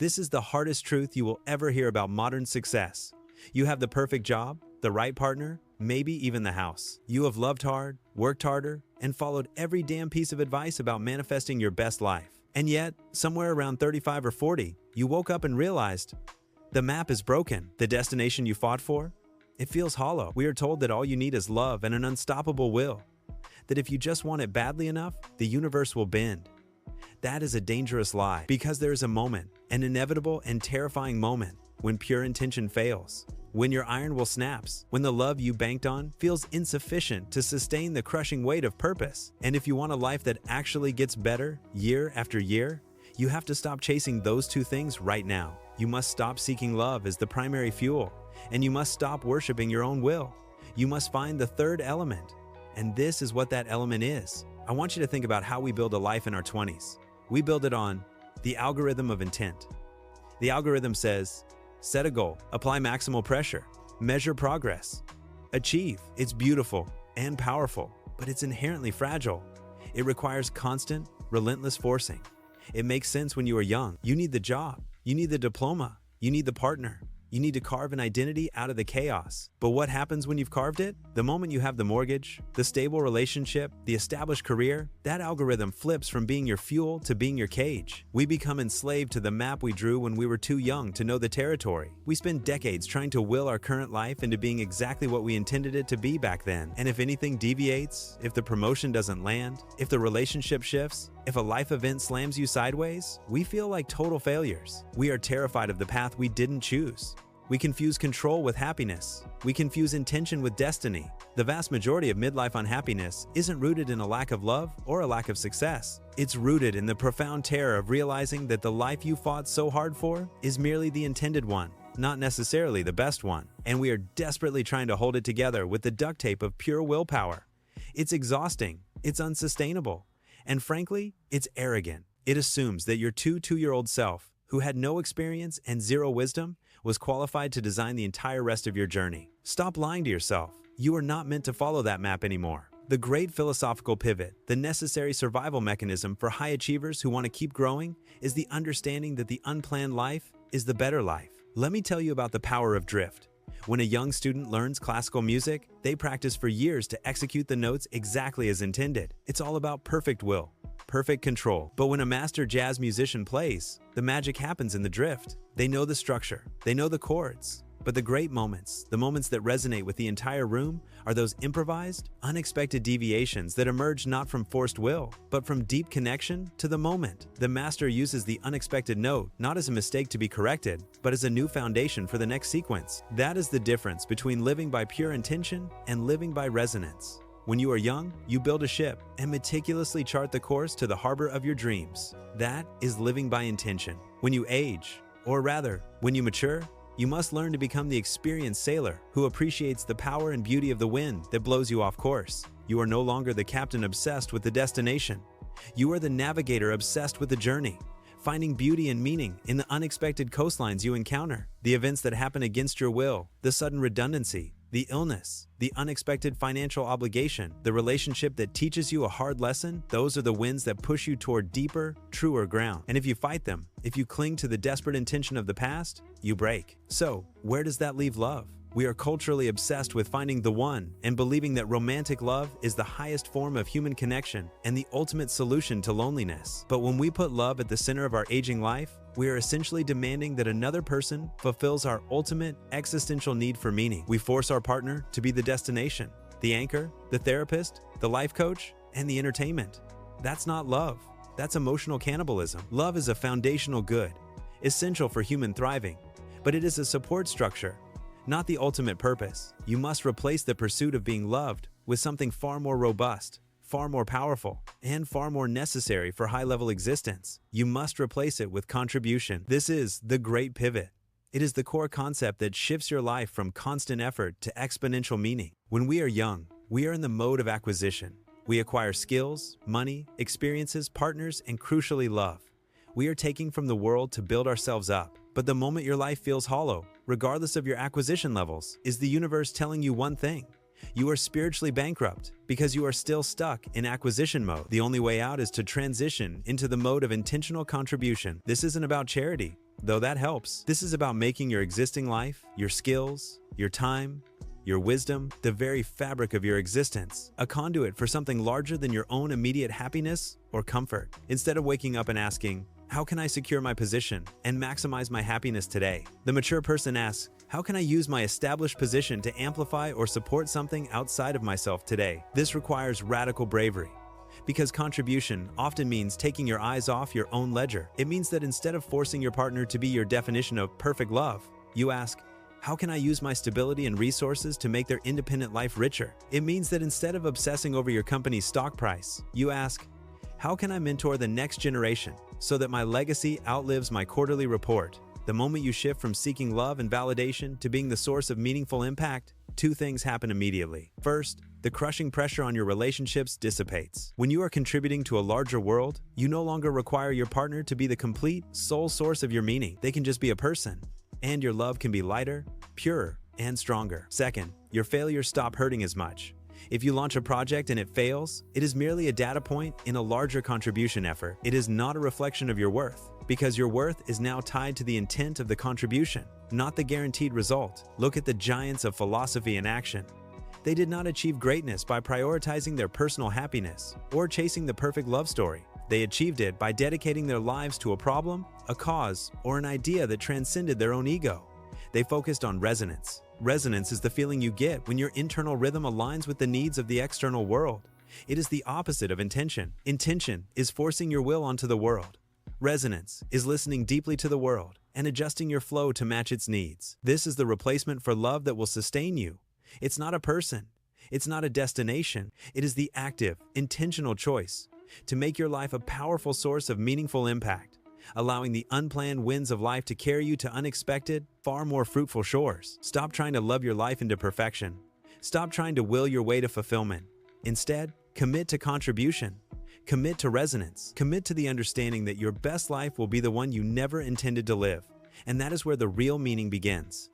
This is the hardest truth you will ever hear about modern success. You have the perfect job, the right partner, maybe even the house. You have loved hard, worked harder, and followed every damn piece of advice about manifesting your best life. And yet, somewhere around 35 or 40, you woke up and realized the map is broken. The destination you fought for? It feels hollow. We are told that all you need is love and an unstoppable will. That if you just want it badly enough, the universe will bend. That is a dangerous lie, because there is a moment, an inevitable and terrifying moment, when pure intention fails. When your iron will snaps, when the love you banked on feels insufficient to sustain the crushing weight of purpose. And if you want a life that actually gets better year after year, you have to stop chasing those two things right now. You must stop seeking love as the primary fuel, and you must stop worshiping your own will. You must find the third element, and this is what that element is. I want you to think about how we build a life in our 20s. We build it on the algorithm of intent. The algorithm says, set a goal, apply maximal pressure, measure progress, achieve. It's beautiful and powerful, but it's inherently fragile. It requires constant, relentless forcing. It makes sense when you are young. You need the job, you need the diploma, you need the partner. You need to carve an identity out of the chaos. But what happens when you've carved it? The moment you have the mortgage, the stable relationship, the established career, that algorithm flips from being your fuel to being your cage. We become enslaved to the map we drew when we were too young to know the territory. We spend decades trying to will our current life into being exactly what we intended it to be back then. And if anything deviates, if the promotion doesn't land, if the relationship shifts, if a life event slams you sideways, we feel like total failures. We are terrified of the path we didn't choose. We confuse control with happiness. We confuse intention with destiny. The vast majority of midlife unhappiness isn't rooted in a lack of love or a lack of success. It's rooted in the profound terror of realizing that the life you fought so hard for is merely the intended one, not necessarily the best one. And we are desperately trying to hold it together with the duct tape of pure willpower. It's exhausting. It's unsustainable. And frankly, it's arrogant. It assumes that your two-year-old self, who had no experience and zero wisdom, was qualified to design the entire rest of your journey. Stop lying to yourself. You are not meant to follow that map anymore. The great philosophical pivot, the necessary survival mechanism for high achievers who want to keep growing, is the understanding that the unplanned life is the better life. Let me tell you about the power of drift. When a young student learns classical music, they practice for years to execute the notes exactly as intended. It's all about perfect will, perfect control. But when a master jazz musician plays, the magic happens in the drift. They know the structure, they know the chords. But the great moments, the moments that resonate with the entire room, are those improvised, unexpected deviations that emerge not from forced will, but from deep connection to the moment. The master uses the unexpected note not as a mistake to be corrected, but as a new foundation for the next sequence. That is the difference between living by pure intention and living by resonance. When you are young, you build a ship and meticulously chart the course to the harbor of your dreams. That is living by intention. When you age, or rather, when you mature, you must learn to become the experienced sailor who appreciates the power and beauty of the wind that blows you off course. You are no longer the captain obsessed with the destination. You are the navigator obsessed with the journey, finding beauty and meaning in the unexpected coastlines you encounter, the events that happen against your will, the sudden redundancy, the illness, the unexpected financial obligation, the relationship that teaches you a hard lesson. Those are the winds that push you toward deeper, truer ground. And if you fight them, if you cling to the desperate intention of the past, you break. So, where does that leave love? We are culturally obsessed with finding the one and believing that romantic love is the highest form of human connection and the ultimate solution to loneliness. But when we put love at the center of our aging life, we are essentially demanding that another person fulfills our ultimate existential need for meaning. We force our partner to be the destination, the anchor, the therapist, the life coach, and the entertainment. That's not love. That's emotional cannibalism. Love is a foundational good, essential for human thriving, but it is a support structure, not the ultimate purpose. You must replace the pursuit of being loved with something far more robust, far more powerful, and far more necessary for high-level existence. You must replace it with contribution. This is the great pivot. It is the core concept that shifts your life from constant effort to exponential meaning. When we are young, we are in the mode of acquisition. We acquire skills, money, experiences, partners, and crucially love. We are taking from the world to build ourselves up. But the moment your life feels hollow, regardless of your acquisition levels, is the universe telling you one thing: you are spiritually bankrupt because you are still stuck in acquisition mode. The only way out is to transition into the mode of intentional contribution. This isn't about charity. though that helps. This is about making your existing life, your skills, your time, your wisdom, the very fabric of your existence, a conduit for something larger than your own immediate happiness or comfort. Instead of waking up and asking, how can I secure my position and maximize my happiness today? The mature person asks, how can I use my established position to amplify or support something outside of myself today? This requires radical bravery, because contribution often means taking your eyes off your own ledger. It means that instead of forcing your partner to be your definition of perfect love, you ask, how can I use my stability and resources to make their independent life richer? It means that instead of obsessing over your company's stock price, you ask, how can I mentor the next generation so that my legacy outlives my quarterly report? The moment you shift from seeking love and validation to being the source of meaningful impact, two things happen immediately. First, the crushing pressure on your relationships dissipates. When you are contributing to a larger world, you no longer require your partner to be the complete, sole source of your meaning. They can just be a person, and your love can be lighter, purer, and stronger. Second, your failures stop hurting as much. If you launch a project and it fails, it is merely a data point in a larger contribution effort. It is not a reflection of your worth, because your worth is now tied to the intent of the contribution, not the guaranteed result. Look at the giants of philosophy in action. They did not achieve greatness by prioritizing their personal happiness or chasing the perfect love story. They achieved it by dedicating their lives to a problem, a cause, or an idea that transcended their own ego. They focused on resonance. Resonance is the feeling you get when your internal rhythm aligns with the needs of the external world. It is the opposite of intention. Intention is forcing your will onto the world. Resonance is listening deeply to the world and adjusting your flow to match its needs. This is the replacement for love that will sustain you. It's not a person. It's not a destination. It is the active, intentional choice to make your life a powerful source of meaningful impact, allowing the unplanned winds of life to carry you to unexpected, far more fruitful shores. Stop trying to love your life into perfection. Stop trying to will your way to fulfillment. Instead, commit to contribution. Commit to resonance. Commit to the understanding that your best life will be the one you never intended to live. And that is where the real meaning begins.